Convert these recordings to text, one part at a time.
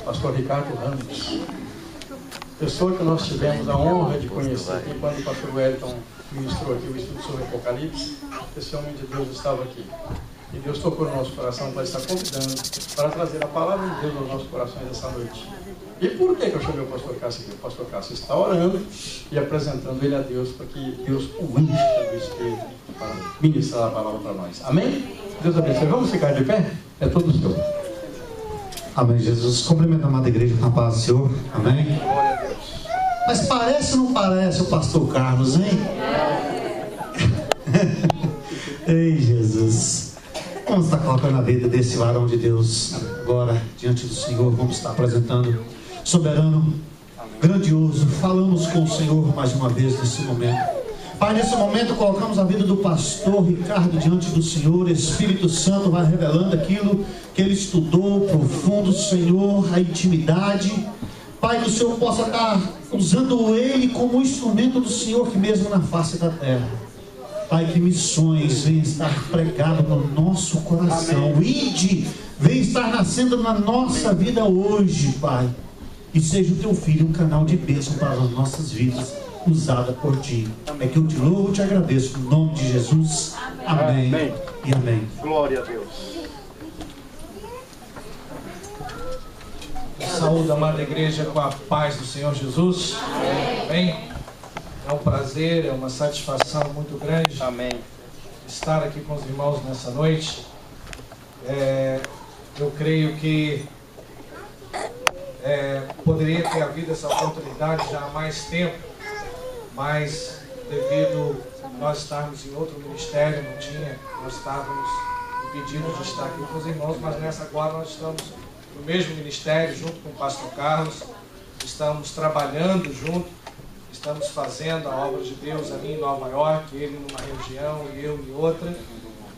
pastor Ricardo Ramos, pessoa que nós tivemos a honra de conhecer aqui quando o pastor Wellington ministrou aqui o estudo sobre Apocalipse. Esse homem de Deus estava aqui. E Deus tocou no nosso coração para estar convidando, para trazer a palavra de Deus aos nossos corações essa noite. E por que eu chamei o pastor Cássio aqui? O pastor Cássio está orando e apresentando ele a Deus para que Deus o encha do Espírito para ministrar a palavra para nós. Amém? Deus abençoe. Vamos ficar de pé? É todo seu. Amém, Jesus. Cumprimento a amada igreja com a paz do Senhor. Amém? Mas parece ou não parece o pastor Carlos, hein? Ei, Jesus. Vamos estar colocando a vida desse varão de Deus agora diante do Senhor. Vamos estar apresentando soberano, grandioso. Falamos com o Senhor mais uma vez nesse momento. Pai, nesse momento colocamos a vida do pastor Ricardo diante do Senhor. Espírito Santo vai revelando aquilo que ele estudou profundo, Senhor, a intimidade. Pai, que o Senhor possa estar usando ele como instrumento do Senhor aqui mesmo na face da terra. Pai, que missões venham estar pregadas no nosso coração. Ide, venha estar nascendo na nossa vida hoje, Pai. E seja o teu filho um canal de bênção para as nossas vidas, usada por ti. É que eu te louvo e te agradeço. No nome de Jesus. Amém. Amém. E amém. Glória a Deus. Saúde, amada igreja, com a paz do Senhor Jesus. Amém. É um prazer, é uma satisfação muito grande. Amém. Estar aqui com os irmãos nessa noite. Eu creio que poderia ter havido essa oportunidade já há mais tempo, mas devido a nós estarmos em outro ministério, nós estávamos impedidos de estar aqui com os irmãos, mas nessa agora nós estamos no mesmo ministério, junto com o pastor Carlos, estamos trabalhando junto, estamos fazendo a obra de Deus ali em Nova York, ele numa região e eu em outra,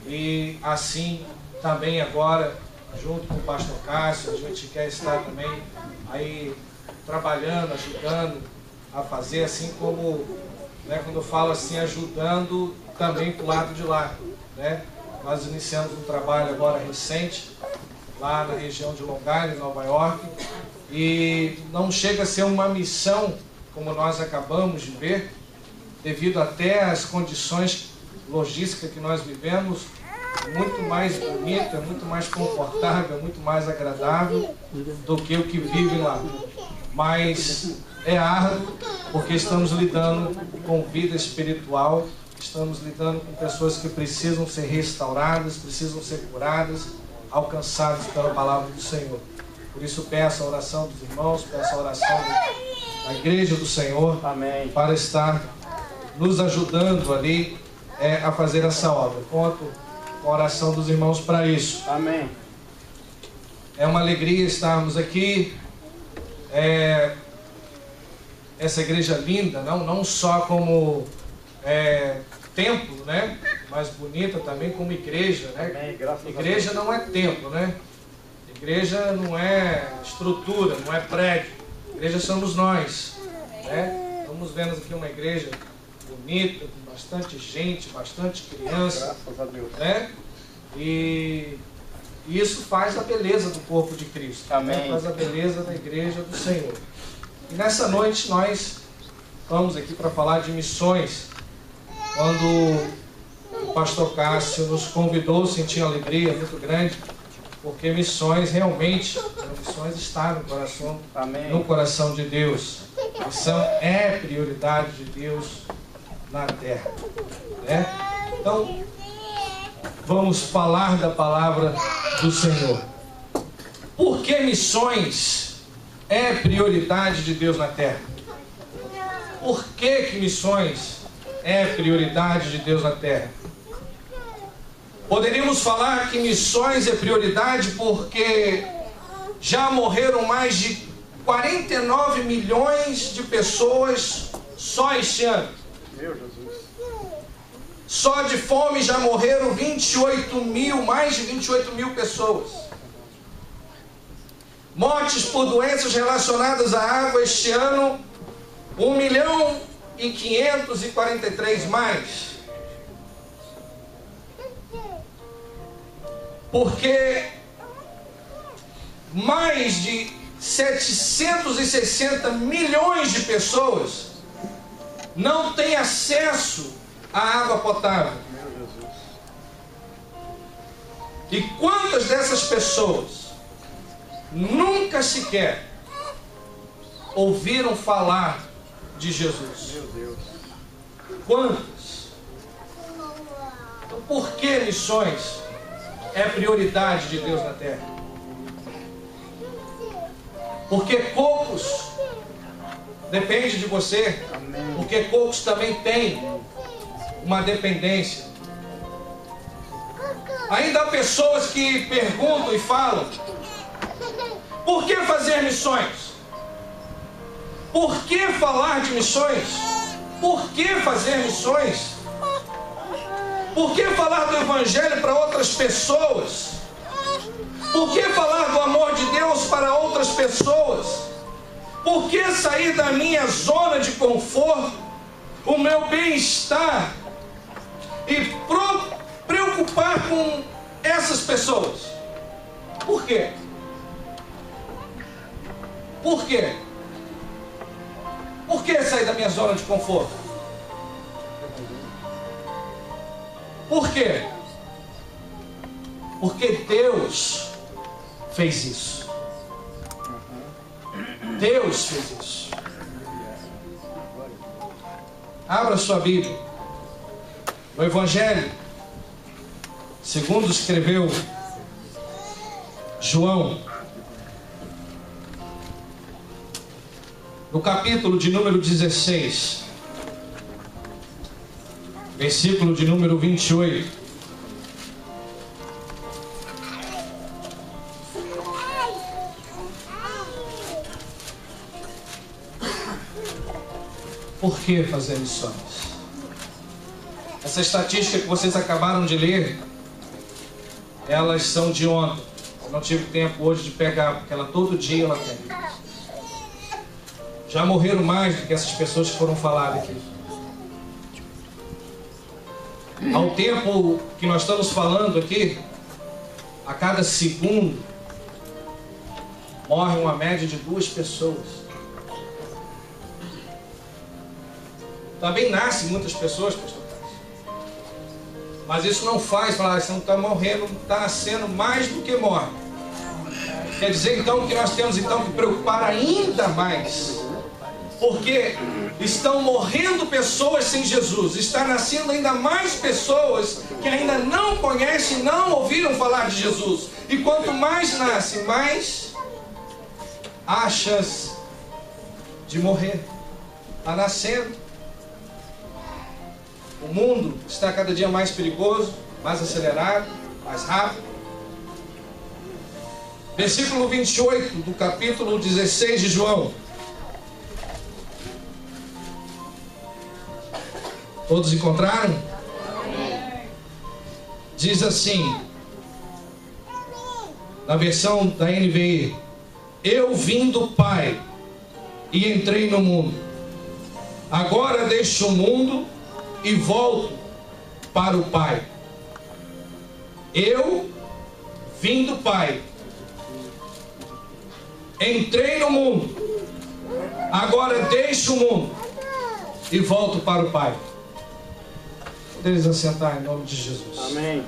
e assim também agora, junto com o pastor Cássio, a gente quer estar também aí trabalhando, ajudando a fazer, assim como, né, quando eu falo assim, ajudando também para o lado de lá, né? Nós iniciamos um trabalho agora recente, lá na região de Long Island, Nova York, e não chega a ser uma missão, como nós acabamos de ver, devido até às condições logísticas que nós vivemos, muito mais bonita, muito mais confortável, muito mais agradável do que o que vivem lá. Mas é árduo, porque estamos lidando com vida espiritual, estamos lidando com pessoas que precisam ser restauradas, precisam ser curadas, alcançados pela palavra do Senhor. Por isso peço a oração dos irmãos, peço a oração da igreja do Senhor. Amém. Para estar nos ajudando ali a fazer essa obra. Conto com a oração dos irmãos para isso. Amém. É uma alegria estarmos aqui. Essa igreja linda, não só como templo, né? Mas bonita também como igreja, né? Amém. Graças Igreja a Deus. não é templo, né? Igreja não é estrutura, não é prédio. Igreja somos nós, né? Estamos vendo aqui uma igreja bonita, com bastante gente, bastante criança, Graças a Deus. né? E isso faz a beleza do corpo de Cristo. Amém. Né? Faz a beleza da igreja do Senhor. E nessa noite nós estamos aqui para falar de missões. Quando o pastor Cássio nos convidou, senti uma alegria muito grande, porque missões realmente, missões está no coração, Amém. no coração de Deus. Missão é prioridade de Deus na terra, né? Então, vamos falar da palavra do Senhor. Por que missões é prioridade de Deus na terra? Por que missões é prioridade de Deus na terra? Poderíamos falar que missões é prioridade porque já morreram mais de 49 milhões de pessoas só este ano. Meu Jesus. Só de fome já morreram mais de 28 mil pessoas. Mortes por doenças relacionadas à água este ano, 1.543.000 mais. Porque mais de 760 milhões de pessoas não têm acesso à água potável. E quantas dessas pessoas nunca sequer ouviram falar de Jesus? Meu Deus. Quantas? Então, por que missões é prioridade de Deus na terra? Porque Cocos depende de você. Amém. Porque Cocos também tem uma dependência. Ainda há pessoas que perguntam e falam: por que fazer missões? Por que falar de missões? Por que fazer missões? Por que falar do Evangelho para outras pessoas? Por que falar do amor de Deus para outras pessoas? Por que sair da minha zona de conforto, o meu bem-estar, e preocupar com essas pessoas? Por quê? Por quê? Por que sair da minha zona de conforto? Por quê? Porque Deus fez isso. Deus fez isso. Abra sua Bíblia. O Evangelho, segundo escreveu João, no capítulo de número 16, versículo de número 28. Por que fazer missões? Essa estatística que vocês acabaram de ler, elas são de ontem. Eu não tive tempo hoje de pegar, porque ela todo dia ela tem. Já morreram mais do que essas pessoas que foram faladas aqui. Ao tempo que nós estamos falando aqui, a cada segundo morre uma média de 2 pessoas. Também nascem muitas pessoas, pastor Cássio. Mas isso não faz falar, você não está morrendo, está nascendo mais do que morre. Quer dizer então que nós temos então que preocupar ainda mais. Porque estão morrendo pessoas sem Jesus. Está nascendo ainda mais pessoas que ainda não conhecem, não ouviram falar de Jesus. E quanto mais nasce, mais há chance de morrer. Está nascendo. O mundo está cada dia mais perigoso, mais acelerado, mais rápido. Versículo 28 do capítulo 16 de João. Todos encontraram? Diz assim, na versão da NVI: eu vim do Pai e entrei no mundo. Agora deixo o mundo e volto para o Pai. Eu vim do Pai, entrei no mundo, agora deixo o mundo e volto para o Pai. Poderes assentar em nome de Jesus. Amém.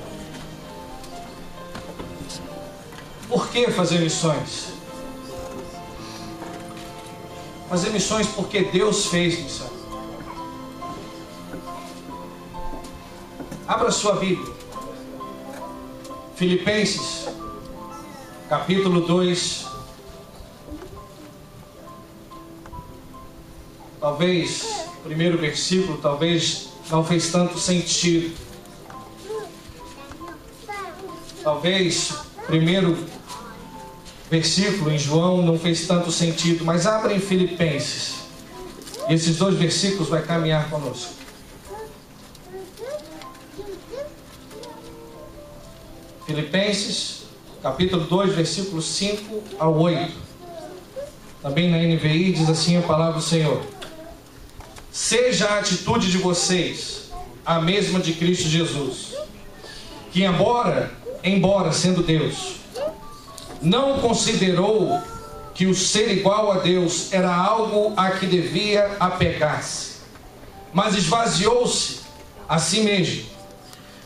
Por que fazer missões? Fazer missões porque Deus fez missões. Abra sua Bíblia. Filipenses, capítulo 2. Talvez o primeiro versículo talvez não fez tanto sentido. Talvez o primeiro versículo em João não fez tanto sentido, mas abra em Filipenses. E esses 2 versículos vai caminhar conosco. Filipenses, capítulo 2, versículos 5 ao 8. Também na NVI diz assim a palavra do Senhor: seja a atitude de vocês a mesma de Cristo Jesus, que embora sendo Deus, não considerou que o ser igual a Deus era algo a que devia apegar-se, mas esvaziou-se a si mesmo,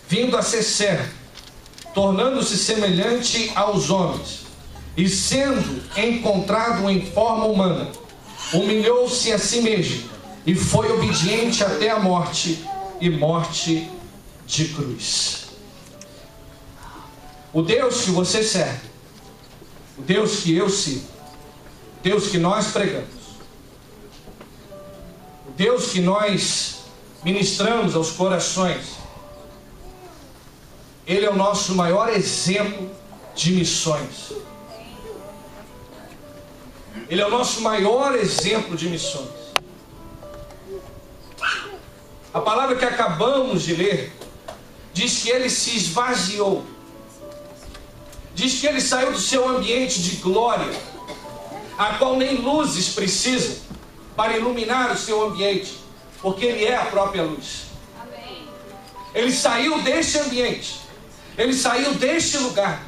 vindo a ser servo, tornando-se semelhante aos homens, e sendo encontrado em forma humana, humilhou-se a si mesmo, e foi obediente até a morte, e morte de cruz. O Deus que você serve, o Deus que eu sigo, o Deus que nós pregamos, o Deus que nós ministramos aos corações, Ele é o nosso maior exemplo de missões. Ele é o nosso maior exemplo de missões. A palavra que acabamos de ler diz que Ele se esvaziou. Diz que Ele saiu do seu ambiente de glória, a qual nem luzes precisam para iluminar o seu ambiente, porque Ele é a própria luz. Amém. Ele saiu deste ambiente, Ele saiu deste lugar,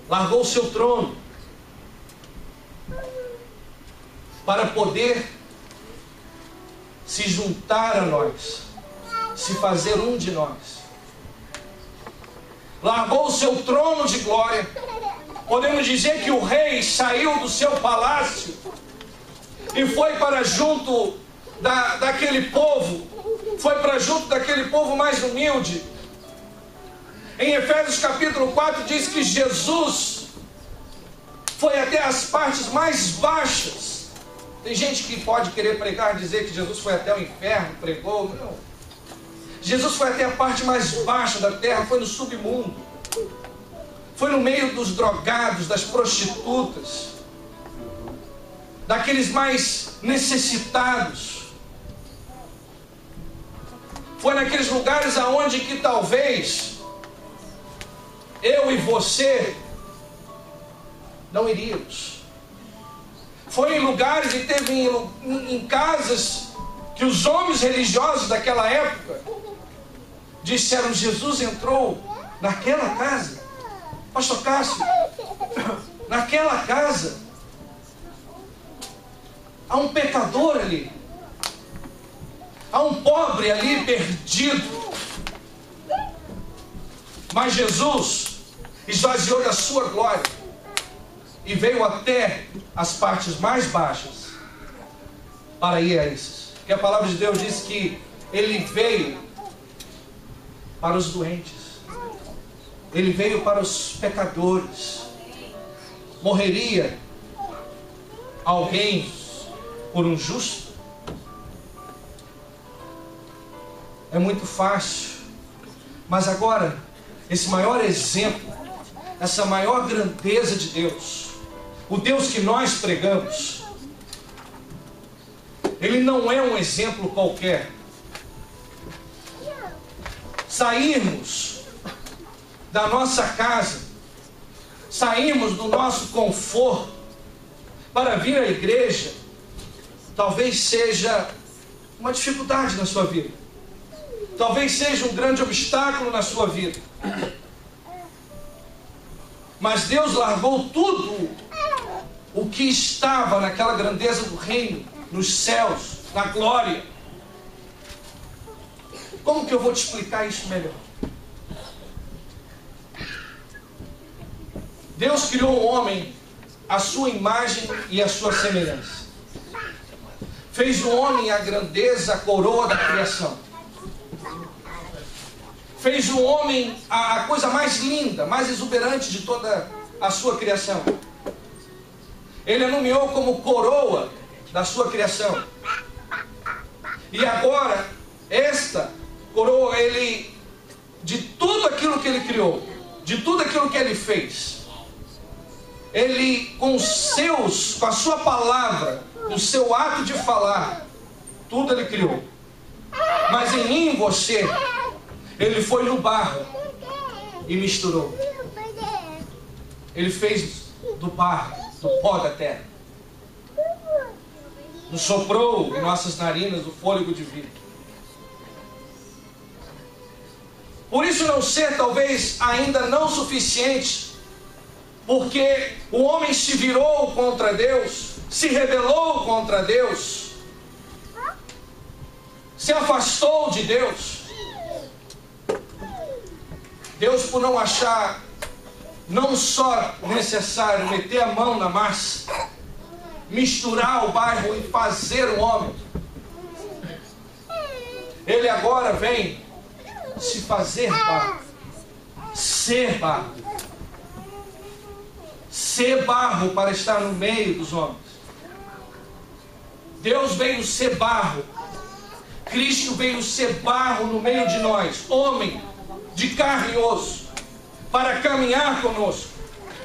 largou o seu trono, para poder se juntar a nós, se fazer um de nós. Largou o seu trono de glória. Podemos dizer que o rei saiu do seu palácio e foi para junto daquele povo, foi para junto daquele povo mais humilde. Em Efésios capítulo 4 diz que Jesus foi até as partes mais baixas. Tem gente que pode querer pregar e dizer que Jesus foi até o inferno, pregou. Não. Jesus foi até a parte mais baixa da terra, foi no submundo. Foi no meio dos drogados, das prostitutas, daqueles mais necessitados. Foi naqueles lugares aonde que talvez eu e você não iríamos. Foi em lugares e teve em casas que os homens religiosos daquela época disseram: Jesus entrou naquela casa. Pastor Cássio, naquela casa há um pecador ali, há um pobre ali perdido. Mas Jesus esvaziou da sua glória e veio até as partes mais baixas para ir a esses. Porque a palavra de Deus diz que Ele veio para os doentes, Ele veio para os pecadores. Morreria alguém por um justo? É muito fácil. Mas agora, esse maior exemplo, essa maior grandeza de Deus, o Deus que nós pregamos, Ele não é um exemplo qualquer. Sairmos da nossa casa, sairmos do nosso conforto para vir à igreja, talvez seja uma dificuldade na sua vida, talvez seja um grande obstáculo na sua vida. Mas Deus largou tudo o que estava naquela grandeza do reino, nos céus, na glória. Como que eu vou te explicar isso melhor? Deus criou o homem à sua imagem e à sua semelhança. Fez o homem a grandeza, a coroa da criação. Fez o homem a coisa mais linda, mais exuberante de toda a sua criação. Ele a nomeou como coroa da sua criação. E agora, esta coroa, Ele, de tudo aquilo que Ele criou, de tudo aquilo que Ele fez, Ele com a sua palavra, com o seu ato de falar, tudo Ele criou. Mas em mim e você, Ele foi no barro e misturou. Ele fez do barro, do pó da terra. Nos soprou em nossas narinas o fôlego de vida. Por isso não ser talvez ainda não suficiente porque o homem se virou contra Deus, se rebelou contra Deus, se afastou de Deus. Deus, por não achar não só necessário meter a mão na massa, misturar o barro e fazer o homem, Ele agora vem se fazer barro, ser barro, ser barro para estar no meio dos homens. Deus veio ser barro, Cristo veio ser barro no meio de nós, homem de carne e osso, para caminhar conosco.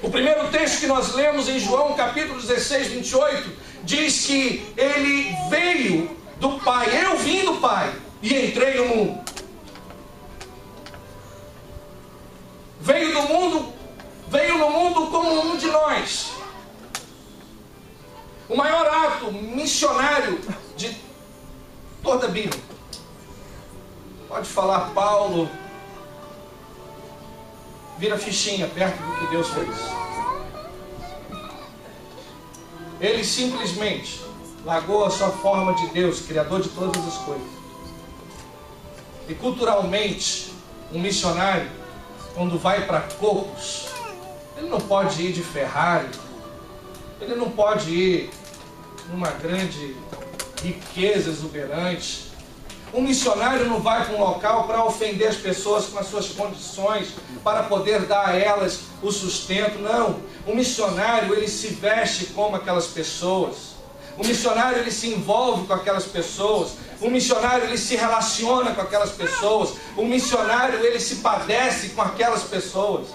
O primeiro texto que nós lemos em João capítulo 16, 28, diz que Ele veio do Pai. Eu vim do Pai e entrei no mundo. Veio no mundo como um de nós. O maior ato missionário de toda a Bíblia. Pode falar Paulo, vira fichinha perto do que Deus fez. Ele simplesmente largou a sua forma de Deus, Criador de todas as coisas. E culturalmente, um missionário, quando vai para Cocos, ele não pode ir de Ferrari, ele não pode ir numa grande riqueza exuberante. Um missionário não vai para um local para ofender as pessoas com as suas condições, para poder dar a elas o sustento. Não. O missionário, ele se veste como aquelas pessoas. O missionário, ele se envolve com aquelas pessoas. O missionário, ele se relaciona com aquelas pessoas. O missionário, ele se padece com aquelas pessoas.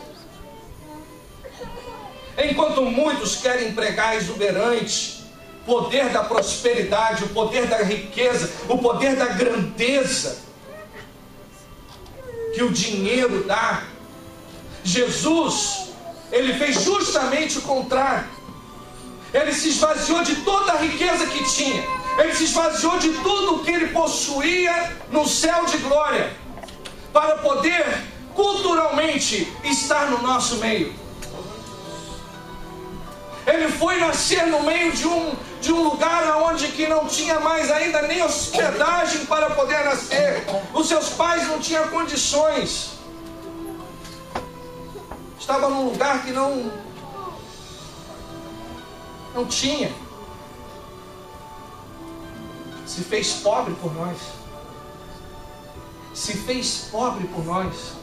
Enquanto muitos querem pregar exuberante, poder da prosperidade, o poder da riqueza, o poder da grandeza que o dinheiro dá, Jesus, Ele fez justamente o contrário. Ele se esvaziou de toda a riqueza que tinha. Ele se esvaziou de tudo o que Ele possuía no céu de glória, para poder culturalmente estar no nosso meio. Ele foi nascer no meio de um lugar onde que não tinha mais ainda nem hospedagem para poder nascer. Os seus pais não tinham condições. Estava num lugar que não tinha. Se fez pobre por nós. Se fez pobre por nós.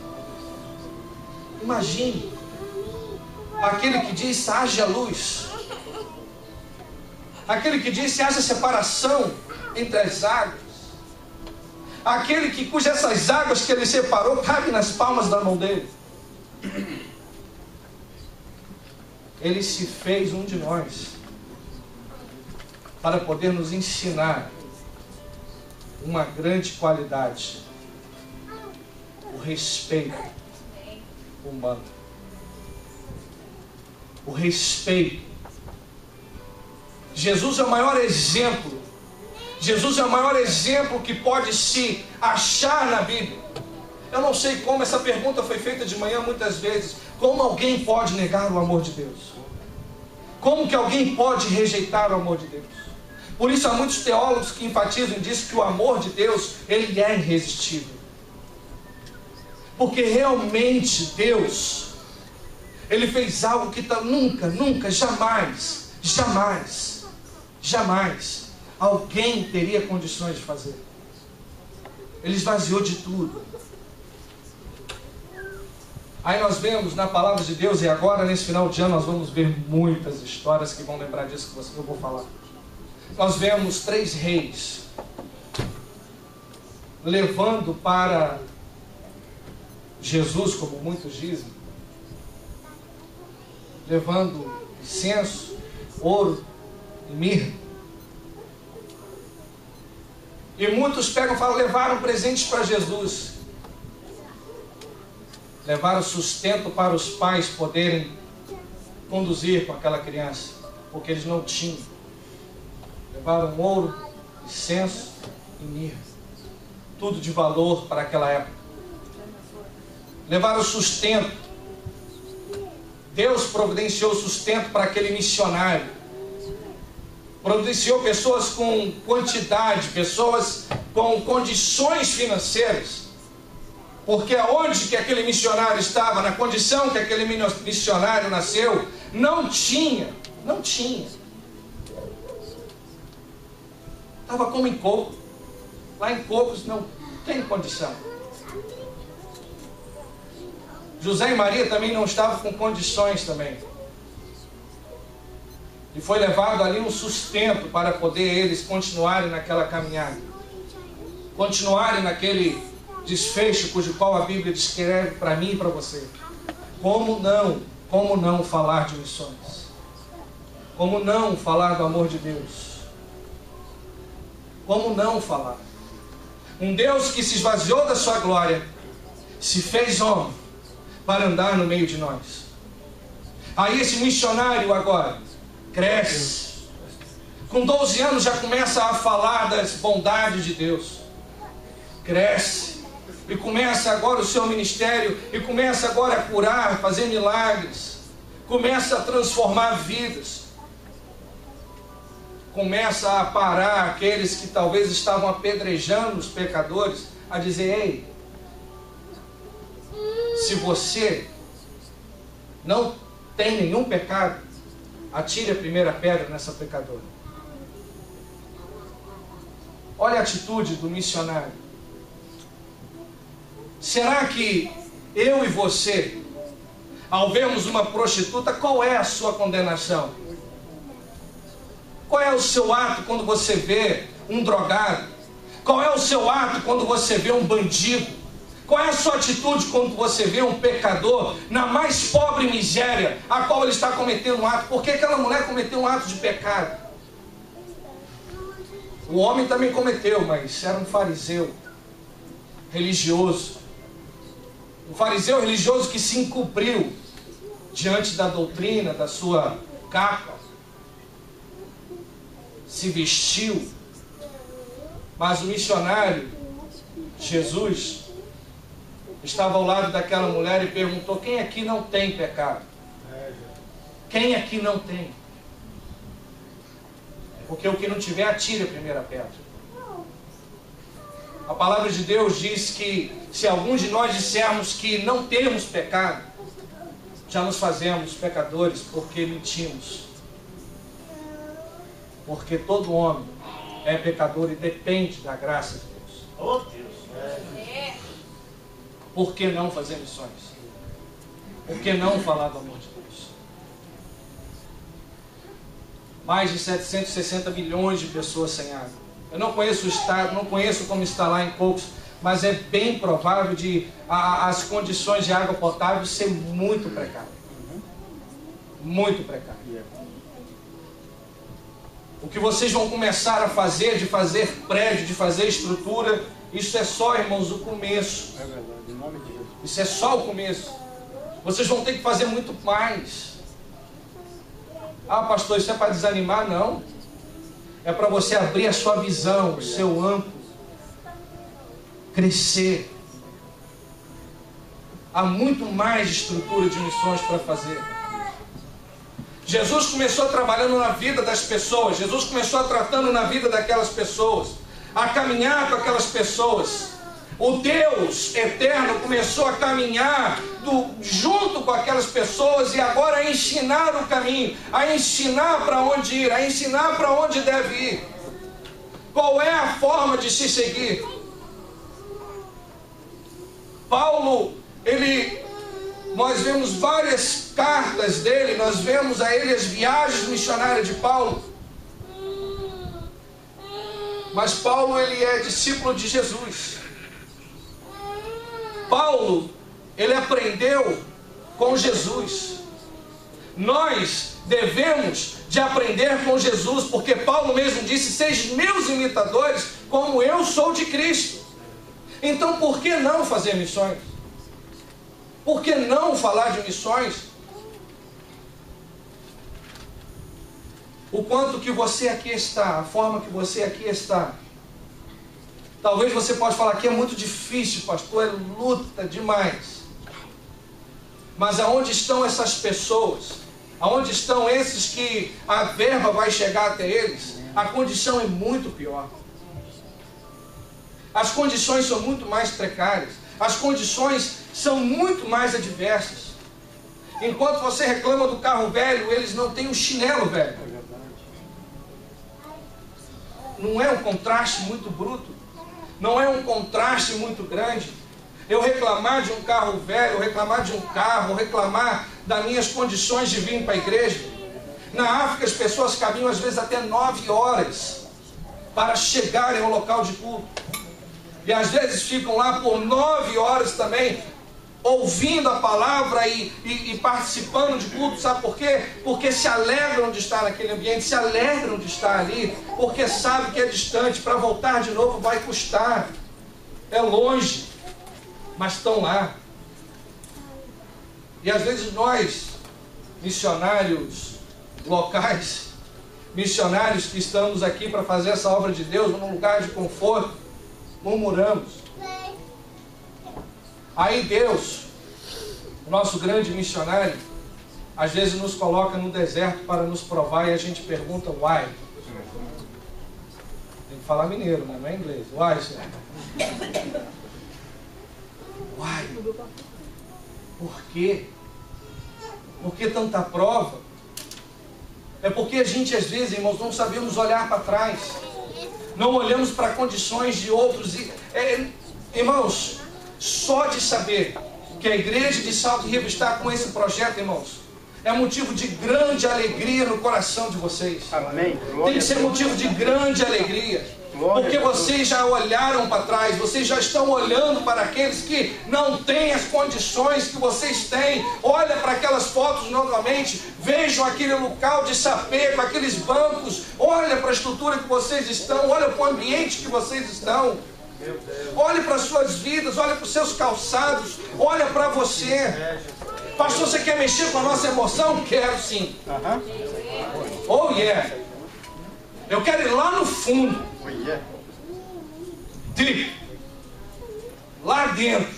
Imagine. Aquele que disse, haja luz. Aquele que disse, haja separação entre as águas. Aquele cujas essas águas que Ele separou cabem nas palmas da mão dele. Ele se fez um de nós, para poder nos ensinar uma grande qualidade: o respeito humano. O respeito. Jesus é o maior exemplo. Jesus é o maior exemplo que pode se achar na Bíblia. Eu não sei como essa pergunta foi feita de manhã muitas vezes. Como alguém pode negar o amor de Deus? Como que alguém pode rejeitar o amor de Deus? Por isso há muitos teólogos que enfatizam e dizem que o amor de Deus, ele é irresistível. Porque realmente Deus, Ele fez algo que nunca, jamais alguém teria condições de fazer. Ele esvaziou de tudo. Aí nós vemos na palavra de Deus, e agora nesse final de ano nós vamos ver muitas histórias que vão lembrar disso que eu vou falar. Nós vemos 3 reis levando para Jesus, como muitos dizem, levando incenso, ouro e mirra. E muitos pegam e falam, levaram presentes para Jesus. Levaram sustento para os pais poderem conduzir com aquela criança, porque eles não tinham. Levaram ouro, incenso e mirra. Tudo de valor para aquela época. Levaram sustento, Deus providenciou sustento para aquele missionário. Providenciou pessoas com quantidade, pessoas com condições financeiras. Porque aonde que aquele missionário estava, na condição que aquele missionário nasceu, não tinha. Estava como em Coco. Lá em Cocos não tem condição. José e Maria também não estavam com condições também. E foi levado ali um sustento para poder eles continuarem naquela caminhada. Continuarem naquele desfecho cujo qual a Bíblia descreve para mim e para você. Como não falar de missões? Como não falar do amor de Deus? Como não falar? Um Deus que se esvaziou da sua glória, se fez homem para andar no meio de nós. Aí esse missionário agora cresce. Com 12 anos já começa a falar das bondades de Deus. Cresce. E começa agora o seu ministério. E começa agora a curar, fazer milagres. Começa a transformar vidas. Começa a parar aqueles que talvez estavam apedrejando os pecadores. A dizer, ei, se você não tem nenhum pecado, atire a primeira pedra nessa pecadora. Olha a atitude do missionário. Será que eu e você, ao vermos uma prostituta, qual é a sua condenação? Qual é o seu ato quando você vê um drogado? Qual é o seu ato quando você vê um bandido? Qual é a sua atitude quando você vê um pecador na mais pobre miséria, a qual ele está cometendo um ato? Por que aquela mulher cometeu um ato de pecado? O homem também cometeu, mas era um fariseu religioso. Um fariseu religioso que se encobriu diante da doutrina, da sua capa. Se vestiu. Mas o missionário, Jesus, estava ao lado daquela mulher e perguntou, quem aqui não tem pecado? Quem aqui não tem? Porque o que não tiver, atire a primeira pedra. A palavra de Deus diz que se algum de nós dissermos que não temos pecado, já nos fazemos pecadores porque mentimos. Porque todo homem é pecador e depende da graça de Deus. Oh, Deus. Por que não fazer missões? Por que não falar do amor de Deus? Mais de 760 milhões de pessoas sem água. Eu não conheço o estado, não conheço como está lá em Cocos, mas é bem provável de as condições de água potável ser muito precárias. Muito precárias. O que vocês vão começar a fazer, de fazer prédio, de fazer estrutura, isso é só, irmãos, o começo. É verdade, em nome de Jesus. Isso é só o começo. Vocês vão ter que fazer muito mais. Ah, pastor, isso é para desanimar? Não. É para você abrir a sua visão, o seu amplo. Crescer. Há muito mais de estrutura de missões para fazer. Jesus começou trabalhando na vida das pessoas. Jesus começou tratando na vida daquelas pessoas. A caminhar com aquelas pessoas. O Deus eterno começou a caminhar junto com aquelas pessoas e agora a ensinar o caminho, a ensinar para onde ir, a ensinar para onde deve ir. Qual é a forma de se seguir? Paulo, nós vemos várias cartas dele, nós vemos a ele as viagens missionárias de Paulo. Mas Paulo, ele é discípulo de Jesus. Paulo, ele aprendeu com Jesus. Nós devemos de aprender com Jesus, porque Paulo mesmo disse, sejam meus imitadores, como eu sou de Cristo. Então, por que não fazer missões? Por que não falar de missões? O quanto que você aqui está, a forma que você aqui está. Talvez você possa falar que é muito difícil, pastor, é luta demais. Mas aonde estão essas pessoas? Aonde estão esses que a verba vai chegar até eles? A condição é muito pior. As condições são muito mais precárias. As condições são muito mais adversas. Enquanto você reclama do carro velho, eles não têm um chinelo velho. Não é um contraste muito bruto? Não é um contraste muito grande? Eu reclamar de um carro velho, eu reclamar de um carro, eu reclamar das minhas condições de vir para a igreja. Na África as pessoas caminham às vezes até 9 horas para chegarem ao local de culto. E às vezes ficam lá por 9 horas também, ouvindo a palavra e participando de culto. Sabe por quê? Porque se alegram de estar naquele ambiente, se alegram de estar ali, porque sabe que é distante, para voltar de novo vai custar, é longe, mas estão lá. E às vezes nós, missionários locais, missionários que estamos aqui para fazer essa obra de Deus num lugar de conforto, murmuramos. Aí Deus, o nosso grande missionário, às vezes nos coloca no deserto para nos provar e a gente pergunta why. Tem que falar mineiro, né? Não é inglês. Why, senhor? Why? Por quê? Por que tanta prova? É porque a gente às vezes, irmãos, não sabemos olhar para trás. Não olhamos para condições de outros. Irmãos, só de saber que a igreja de Salto River está com esse projeto, irmãos, é motivo de grande alegria no coração de vocês. Amém. Tem que ser motivo de grande alegria. Porque vocês já olharam para trás, vocês já estão olhando para aqueles que não têm as condições que vocês têm. Olha para aquelas fotos novamente, vejam aquele local de sapê, com aqueles bancos, olha para a estrutura que vocês estão, olha para o ambiente que vocês estão. Olhe para as suas vidas, olhe para os seus calçados, olha para você. Pastor, você quer mexer com a nossa emoção? Quero sim. Oh yeah. Eu quero ir lá no fundo. Deep. Lá dentro.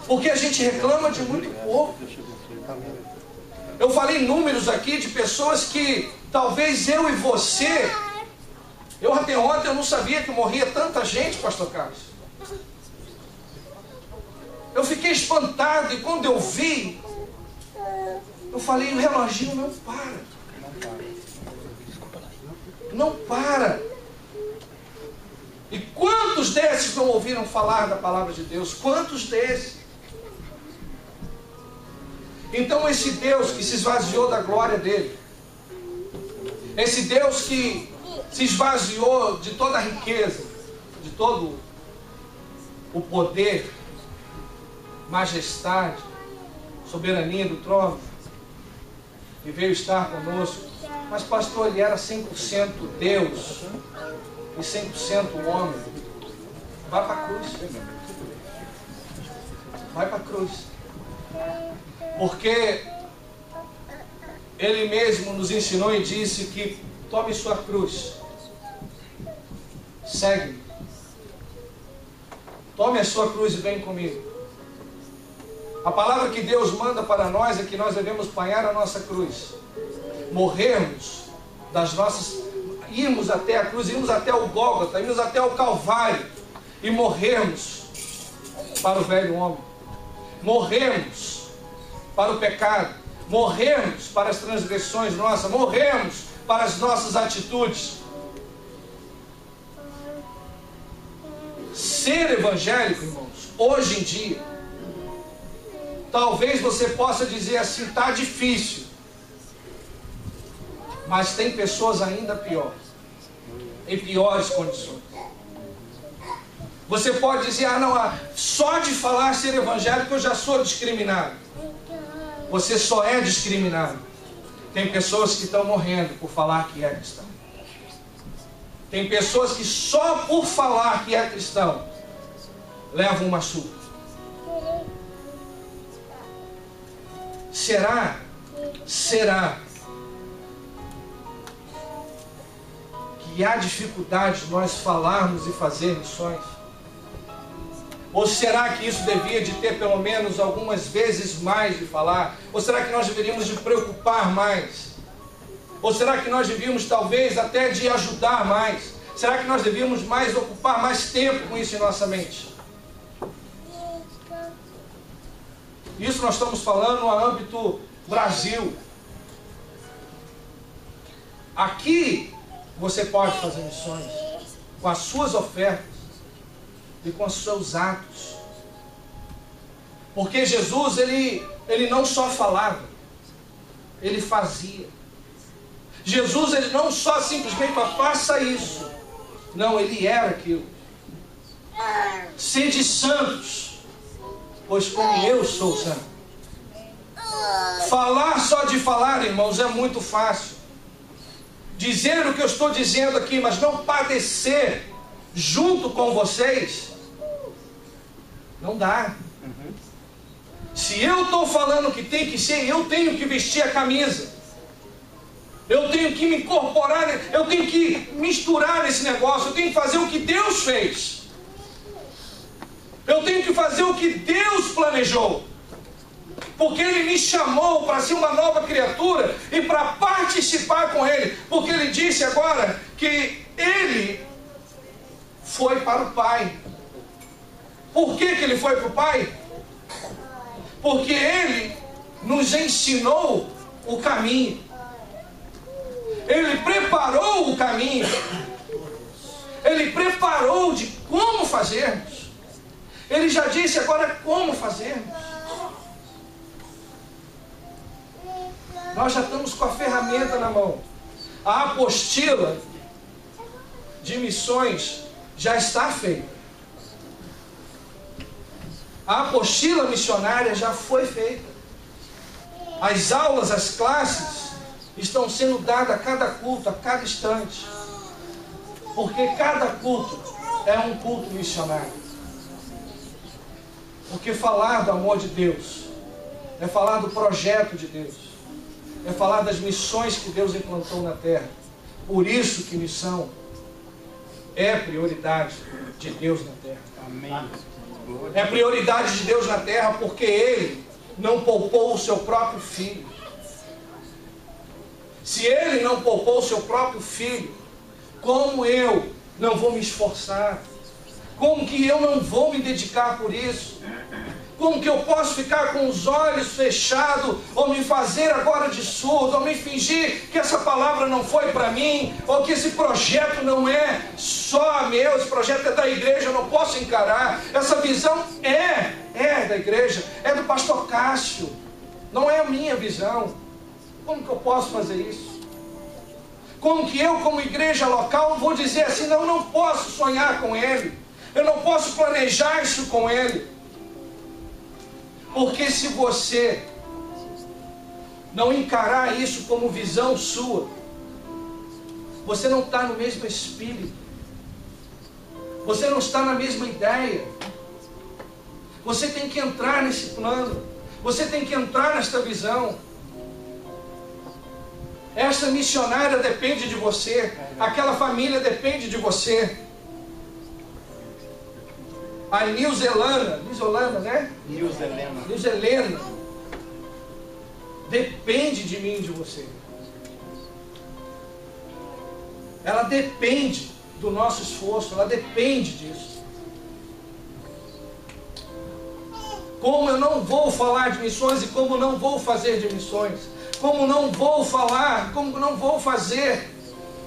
Porque a gente reclama de muito pouco. Eu falei números aqui de pessoas que talvez eu e você... Eu até ontem eu não sabia que morria tanta gente, pastor Carlos. Eu fiquei espantado e quando eu vi, eu falei, o reloginho não para. Não para. E quantos desses não ouviram falar da palavra de Deus? Quantos desses? Então esse Deus que se esvaziou da glória dele, esse Deus que se esvaziou de toda a riqueza, de todo o poder, majestade, soberania do trono, e veio estar conosco. Mas pastor, ele era 100% Deus e 100% homem. Vai para a cruz. Vai para a cruz. Porque ele mesmo nos ensinou e disse que tome sua cruz. Segue-me. Tome a sua cruz e vem comigo. A palavra que Deus manda para nós é que nós devemos apanhar a nossa cruz. Morrermos das nossas... Irmos até a cruz, irmos até o Gólgota, irmos até o Calvário e morrermos para o velho homem. Morrermos para o pecado. Morrermos para as transgressões nossas. Morrermos para as nossas atitudes. Ser evangélico, irmãos, hoje em dia, talvez você possa dizer assim, está difícil. Mas tem pessoas ainda piores, em piores condições. Você pode dizer, não, só de falar ser evangélico eu já sou discriminado. Você só é discriminado. Tem pessoas que estão morrendo por falar que é cristão. Tem pessoas que só por falar que é cristão levam uma surra. Será que há dificuldade de nós falarmos e fazer missões? Ou será que isso devia de ter pelo menos algumas vezes mais de falar? Ou será que nós deveríamos de preocupar mais? Ou será que nós devíamos talvez até de ajudar mais? Será que nós devíamos mais ocupar mais tempo com isso em nossa mente? Isso nós estamos falando no âmbito Brasil. Aqui você pode fazer missões com as suas ofertas e com os seus atos. Porque Jesus, ele não só falava, ele fazia. Jesus, ele não só simplesmente faça isso. Não, ele era aquilo. Sede santos, pois como eu sou santo. Falar só de falar, irmãos, é muito fácil. Dizer o que eu estou dizendo aqui, mas não padecer junto com vocês, não dá. Se eu estou falando que tem que ser, eu tenho que vestir a camisa. Eu tenho que me incorporar, eu tenho que misturar nesse negócio, eu tenho que fazer o que Deus fez. Eu tenho que fazer o que Deus planejou. Porque Ele me chamou para ser uma nova criatura e para participar com Ele. Porque Ele disse agora que Ele foi para o Pai. Por que Ele foi para o Pai? Porque Ele nos ensinou o caminho. Ele preparou o caminho. Ele preparou de como fazermos. Ele já disse agora como fazermos. Nós já estamos com a ferramenta na mão. A apostila de missões já está feita. A apostila missionária já foi feita. As aulas, as classes estão sendo dadas a cada culto, a cada instante. Porque cada culto é um culto missionário. Porque falar do amor de Deus é falar do projeto de Deus. É falar das missões que Deus implantou na terra. Por isso que missão é prioridade de Deus na terra. Amém. É prioridade de Deus na terra porque Ele não poupou o seu próprio filho. Se Ele não poupou o seu próprio filho, como eu não vou me esforçar? Como que eu não vou me dedicar por isso? Como que eu posso ficar com os olhos fechados, ou me fazer agora de surdo, ou me fingir que essa palavra não foi para mim, ou que esse projeto não é só meu, esse projeto é da igreja, eu não posso encarar. Essa visão é da igreja, é do pastor Cássio, não é a minha visão. Como que eu posso fazer isso? Como que eu, como igreja local, vou dizer assim, não, eu não posso sonhar com ele, eu não posso planejar isso com ele? Porque se você não encarar isso como visão sua, você não está no mesmo espírito, você não está na mesma ideia. Você tem que entrar nesse plano, você tem que entrar nesta visão. Esta missionária depende de você, aquela família depende de você. A Nilzelana, né? Nilzelena depende de mim e de você. Ela depende do nosso esforço, ela depende disso. Como eu não vou falar de missões e como não vou fazer de missões, como não vou falar, como não vou fazer.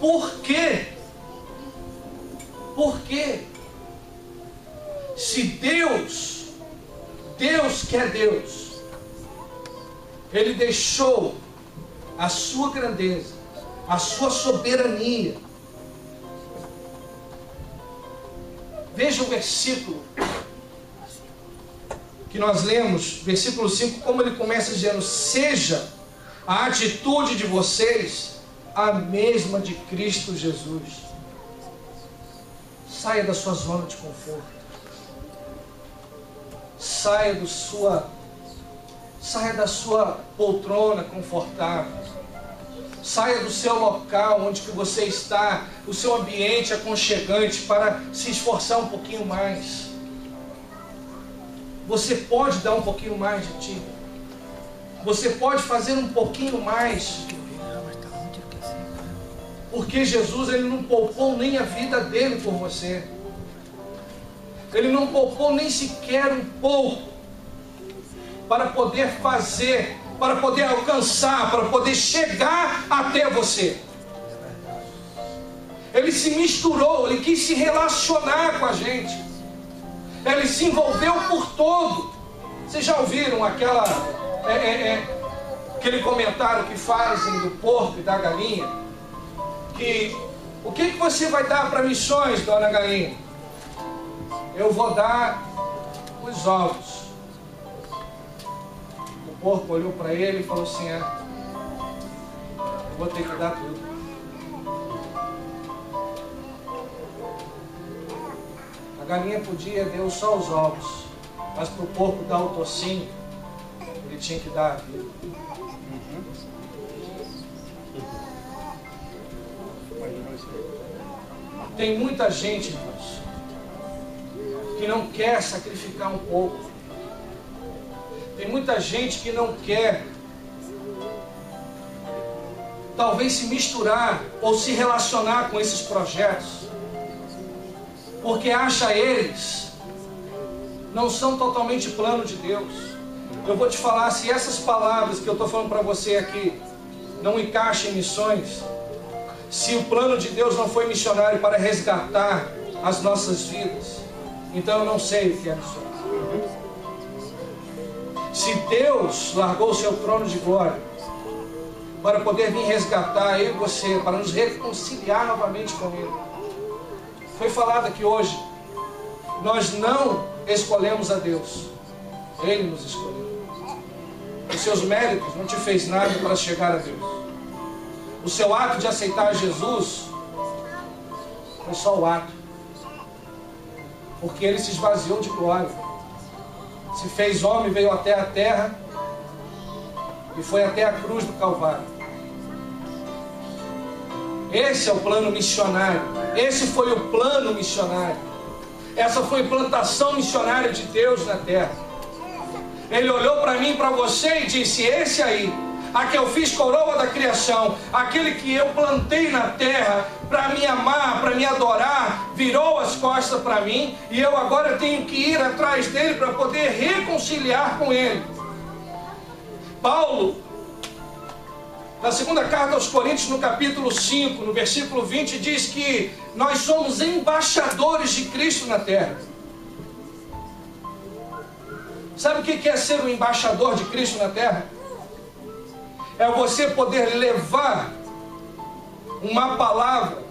Por quê? Por quê? Se Deus que é Deus, Ele deixou a sua grandeza, a sua soberania. Veja o versículo que nós lemos, versículo 5, como ele começa dizendo: seja a atitude de vocês a mesma de Cristo Jesus. Saia da sua zona de conforto. Saia da sua poltrona confortável. Saia do seu local onde que você está, o seu ambiente aconchegante, para se esforçar um pouquinho mais. você pode dar um pouquinho mais de ti. Você pode fazer um pouquinho mais. Porque Jesus, Ele não poupou nem a vida dele por você. Ele não poupou nem sequer um pouco para poder fazer, para poder alcançar, para poder chegar até você. Ele se misturou, Ele quis se relacionar com a gente. Ele se envolveu por todo. Vocês já ouviram aquele comentário que fazem do porco e da galinha? Que o que você vai dar para missões, dona Galinha? Eu vou dar os ovos. O porco olhou para ele e falou assim: eu vou ter que dar tudo. A galinha podia dar só os ovos, mas para o porco dar o tocinho, ele tinha que dar a vida. Tem muita gente, irmãos, que não quer sacrificar um pouco. Tem muita gente que não quer, talvez, se misturar ou se relacionar com esses projetos, porque acha eles não são totalmente plano de Deus. Eu vou te falar, se essas palavras que eu estou falando para você aqui não encaixam em missões, se o plano de Deus não foi missionário para resgatar as nossas vidas, então eu não sei o que é missões. Se Deus largou o seu trono de glória para poder vir resgatar eu e você, para nos reconciliar novamente com Ele, foi falado aqui hoje, nós não escolhemos a Deus, Ele nos escolheu. Os seus méritos não te fez nada para chegar a Deus. O seu ato de aceitar Jesus foi só o ato, porque Ele se esvaziou de glória, se fez homem, veio até a terra e foi até a cruz do Calvário. Esse é o plano missionário. Esse foi o plano missionário. Essa foi a plantação missionária de Deus na terra. Ele olhou para mim e para você e disse: esse aí, a que eu fiz coroa da criação, aquele que eu plantei na terra para me amar, para me adorar, virou as costas para mim e eu agora tenho que ir atrás dele para poder reconciliar com ele. Paulo, na segunda carta aos Coríntios, no capítulo 5, no versículo 20, diz que nós somos embaixadores de Cristo na terra. Sabe o que é ser um embaixador de Cristo na terra? É você poder levar uma palavra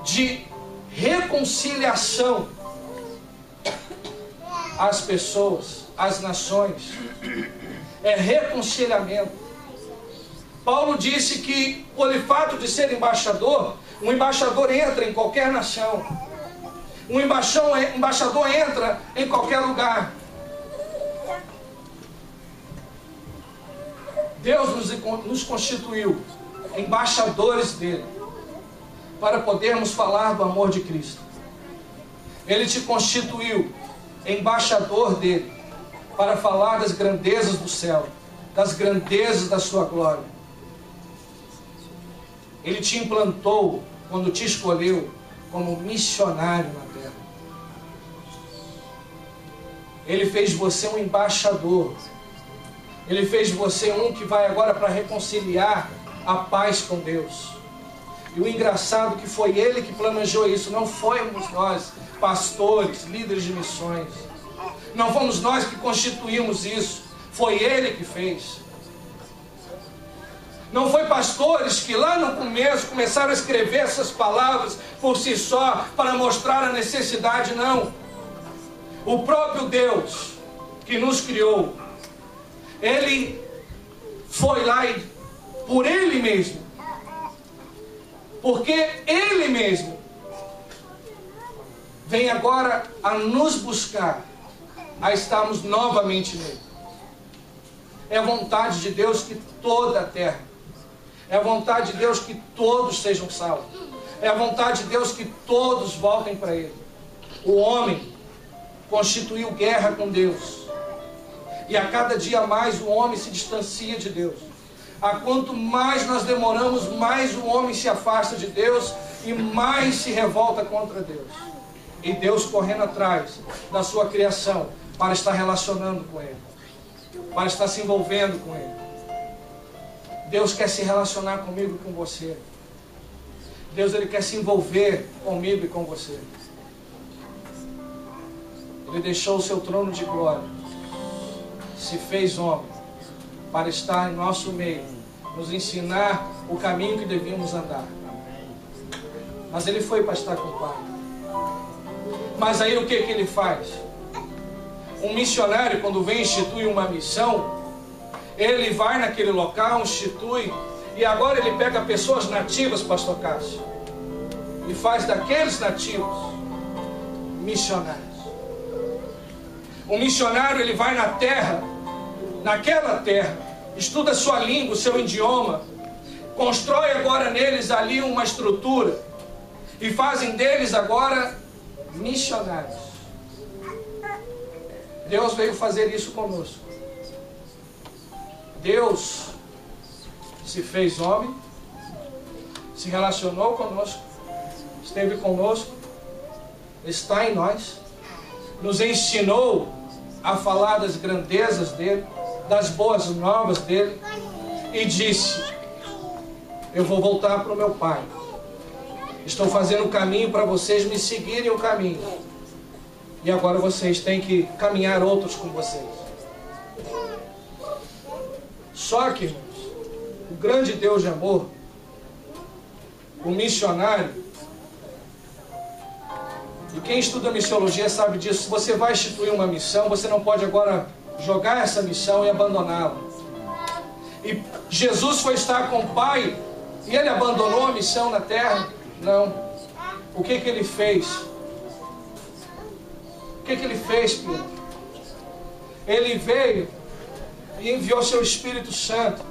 de reconciliação às pessoas, às nações. É reconciliamento. Paulo disse que, pelo fato de ser embaixador, um embaixador entra em qualquer nação. Um embaixador entra em qualquer lugar. Deus nos constituiu embaixadores dele, para podermos falar do amor de Cristo. Ele te constituiu embaixador dele, para falar das grandezas do céu, das grandezas da sua glória. Ele te implantou, quando te escolheu, como missionário na terra. Ele fez você um embaixador. Ele fez você um que vai agora para reconciliar a paz com Deus. E o engraçado é que foi Ele que planejou isso, não fomos nós, pastores, líderes de missões. Não fomos nós que constituímos isso, foi Ele que fez. Não foi pastores que lá no começo começaram a escrever essas palavras por si só, para mostrar a necessidade, não. O próprio Deus que nos criou, Ele foi lá e, por Ele mesmo, porque Ele mesmo vem agora a nos buscar, a estarmos novamente nele. É a vontade de Deus que toda a terra, é a vontade de Deus que todos sejam salvos, é a vontade de Deus que todos voltem para Ele. O homem constituiu guerra com Deus. E a cada dia mais o homem se distancia de Deus. A quanto mais nós demoramos, mais o homem se afasta de Deus e mais se revolta contra Deus. E Deus correndo atrás da sua criação para estar relacionando com Ele, para estar se envolvendo com Ele. Deus quer se relacionar comigo e com você. Deus, Ele quer se envolver comigo e com você. Ele deixou o seu trono de glória, se fez homem, para estar em nosso meio, nos ensinar o caminho que devíamos andar. Mas Ele foi para estar com o Pai. Mas aí o que Ele faz? Um missionário, quando vem instituir uma missão, ele vai naquele local, institui, e agora ele pega pessoas nativas, pastor Cássio, e faz daqueles nativos missionários. O missionário, ele vai na terra, naquela terra, estuda a sua língua, o seu idioma, constrói agora neles ali uma estrutura, e fazem deles agora missionários. Deus veio fazer isso conosco. Deus se fez homem, se relacionou conosco, esteve conosco, está em nós, nos ensinou a falar das grandezas dele, das boas novas dele, e disse: eu vou voltar para o meu Pai. Estou fazendo o caminho para vocês me seguirem o caminho. E agora vocês têm que caminhar outros com vocês. Só que, irmãos, o grande Deus de amor, o missionário, e quem estuda missiologia sabe disso, se você vai instituir uma missão, você não pode agora jogar essa missão e abandoná-la. E Jesus foi estar com o Pai, e Ele abandonou a missão na terra? Não. O que Ele fez? O que Ele fez, Pedro? Ele veio e enviou seu Espírito Santo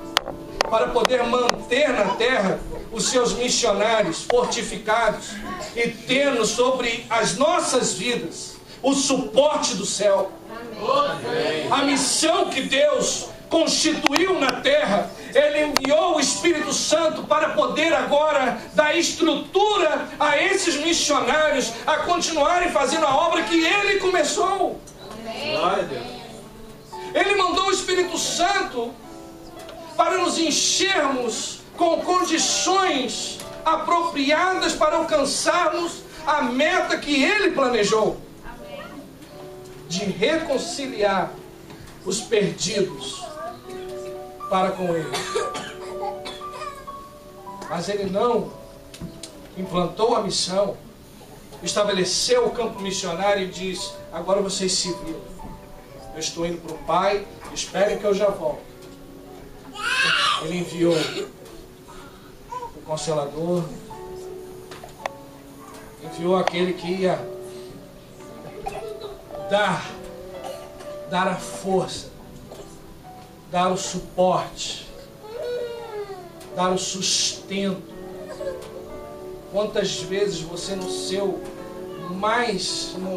para poder manter na terra os seus missionários fortificados e tendo sobre as nossas vidas o suporte do céu. A missão que Deus constituiu na terra, Ele enviou o Espírito Santo para poder agora dar estrutura a esses missionários a continuarem fazendo a obra que Ele começou. Ele mandou o Espírito Santo para nos enchermos com condições apropriadas para alcançarmos a meta que Ele planejou, de reconciliar os perdidos para com Ele. Mas Ele não implantou a missão, estabeleceu o campo missionário e disse: agora vocês se viram. Eu estou indo para o Pai, esperem que eu já volto. Ele enviou o Consolador, enviou aquele que ia dar a força, dar o suporte, dar o sustento. Quantas vezes você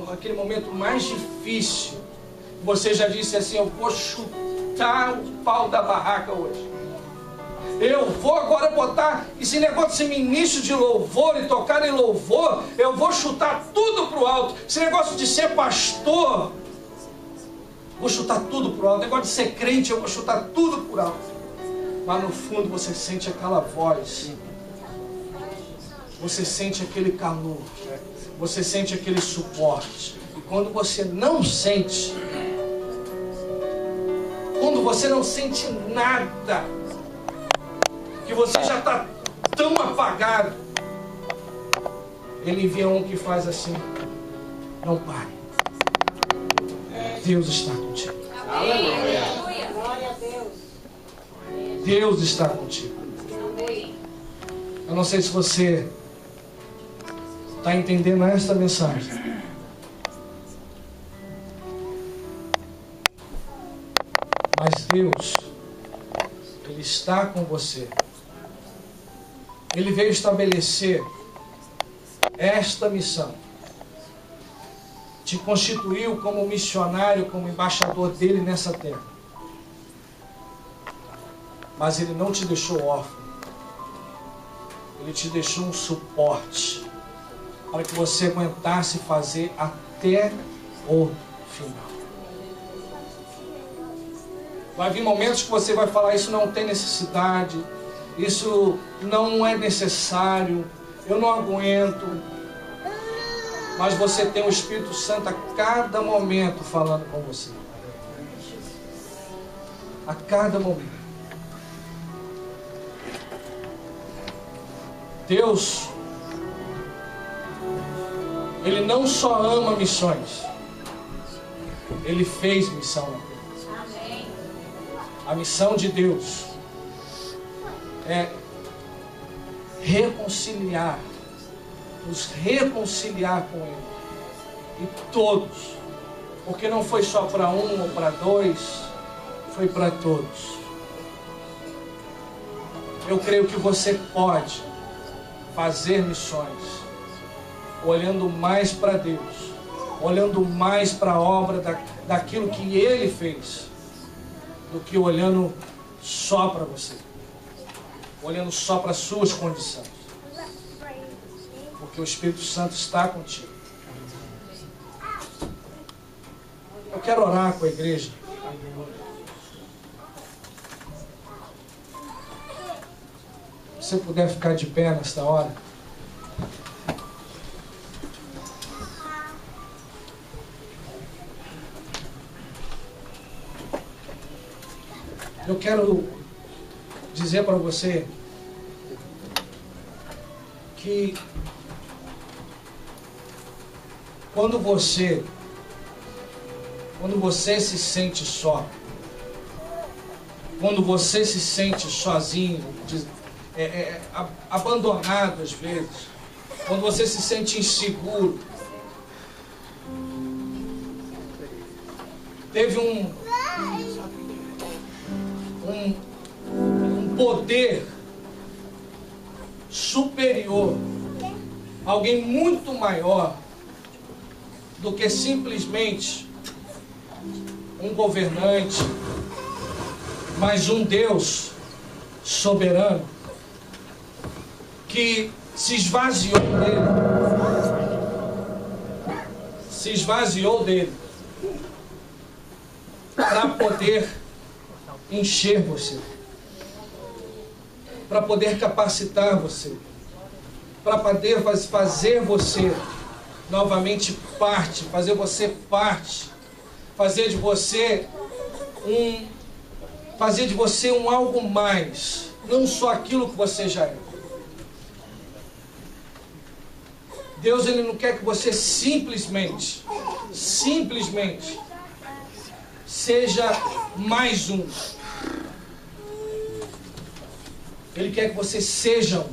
naquele momento mais difícil, você já disse assim: eu vou chutar o pau da barraca hoje. Eu vou agora botar esse negócio de ser ministro de louvor e tocar em louvor, eu vou chutar tudo pro alto. Esse negócio de ser pastor, vou chutar tudo pro alto. O negócio de ser crente, eu vou chutar tudo pro alto. Mas no fundo você sente aquela voz, você sente aquele calor, você sente aquele suporte. E quando você não sente, quando você não sente nada, que você já está tão apagado, Ele envia um que faz assim: não pare, Deus está contigo. Aleluia. Glória a Deus. Deus está contigo. Eu não sei se você está entendendo esta mensagem. Mas Deus, Ele está com você. Ele veio estabelecer esta missão. te constituiu como missionário, como embaixador dele nessa terra. Mas Ele não te deixou órfão. Ele te deixou um suporte para que você aguentasse fazer até o final. Vai vir momentos que você vai falar: isso não tem necessidade, isso não é necessário, eu não aguento. Mas você tem o Espírito Santo a cada momento falando com você. A cada momento. Deus, Ele não só ama missões, Ele fez missão na terra. A missão de Deus é reconciliar, nos reconciliar com Ele. E todos, porque não foi só para um ou para dois, foi para todos. Eu creio que você pode fazer missões olhando mais para Deus, olhando mais para a obra daquilo que Ele fez, do que olhando só para você, olhando só para as suas condições, porque o Espírito Santo está contigo. Eu quero orar com a igreja. Se você puder ficar de pé nesta hora. Eu quero dizer para você que quando você se sente só, quando você se sente sozinho, abandonado às vezes, quando você se sente inseguro, teve um poder superior, alguém muito maior do que simplesmente um governante, mas um Deus soberano que se esvaziou dele para poder encher você, para poder capacitar você, para poder fazer você novamente parte, fazer você parte, fazer de você um algo mais, não só aquilo que você já é. Deus, Ele não quer que você simplesmente seja mais um. Ele quer que você seja um.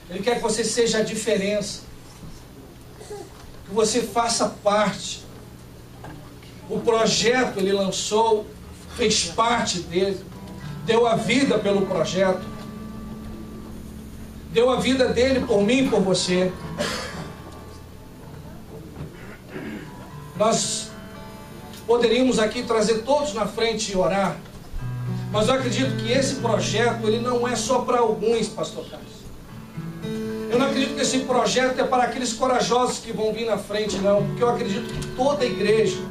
Ele quer que você seja a diferença. Que você faça parte. O projeto Ele lançou, fez parte dele, deu a vida pelo projeto, deu a vida dele por mim e por você. Nós poderíamos aqui trazer todos na frente e orar, mas eu acredito que esse projeto ele não é só para alguns, pastor Carlos. Eu não acredito que esse projeto é para aqueles corajosos que vão vir na frente, não, porque eu acredito que toda igreja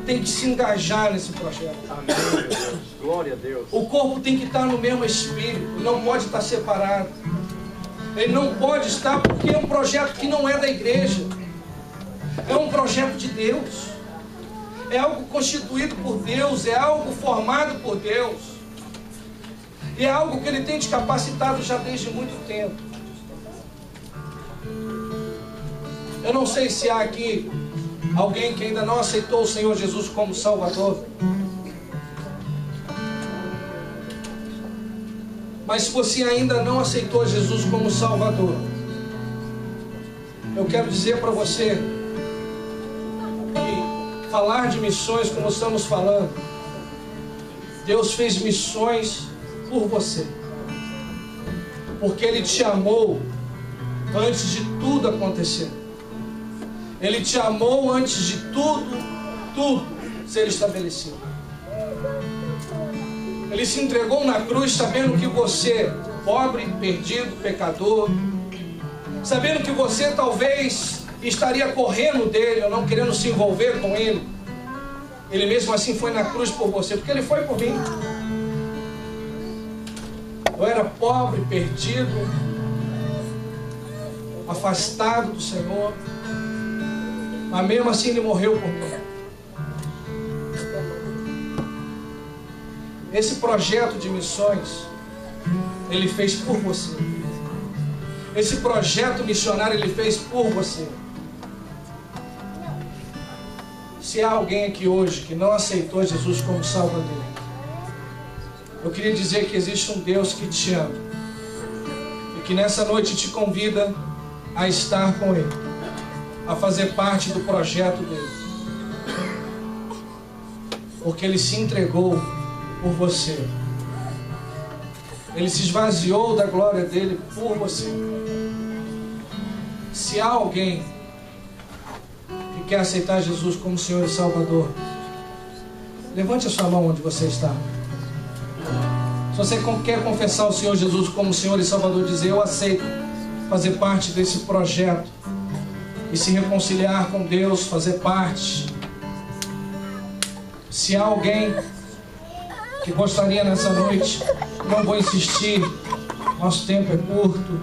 tem que se engajar nesse projeto. Amém, Deus. Glória a Deus. O corpo tem que estar no mesmo espírito, não pode estar separado. Ele não pode estar porque é um projeto que não é da igreja. É um projeto de Deus. É algo constituído por Deus, é algo formado por Deus. E é algo que Ele tem te capacitado já desde muito tempo. Eu não sei se há aqui alguém que ainda não aceitou o Senhor Jesus como Salvador. Mas se você ainda não aceitou Jesus como Salvador, eu quero dizer para você que falar de missões como estamos falando, Deus fez missões por você, porque Ele te amou antes de tudo acontecer. Ele te amou antes de tudo ser estabelecido. Ele se entregou na cruz sabendo que você, pobre, perdido, pecador, sabendo que você talvez estaria correndo dele, ou não querendo se envolver com ele, ele mesmo assim foi na cruz por você, porque ele foi por mim. Eu era pobre, perdido, afastado do Senhor, mas mesmo assim ele morreu por mim. Esse projeto de missões, ele fez por você. Esse projeto missionário, ele fez por você. Se há alguém aqui hoje que não aceitou Jesus como Salvador, eu queria dizer que existe um Deus que te ama e que nessa noite te convida a estar com Ele, a fazer parte do projeto dele, porque Ele se entregou por você. Ele se esvaziou da glória dele por você. Se há alguém que quer aceitar Jesus como Senhor e Salvador, levante a sua mão onde você está. Se você quer confessar o Senhor Jesus como Senhor e Salvador, dizer: eu aceito fazer parte desse projeto e se reconciliar com Deus, fazer parte. Se há alguém que gostaria nessa noite, não vou insistir, nosso tempo é curto,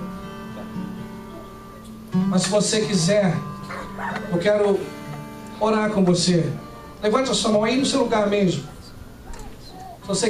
mas se você quiser, eu quero orar com você. Levante a sua mão aí no seu lugar mesmo. Se você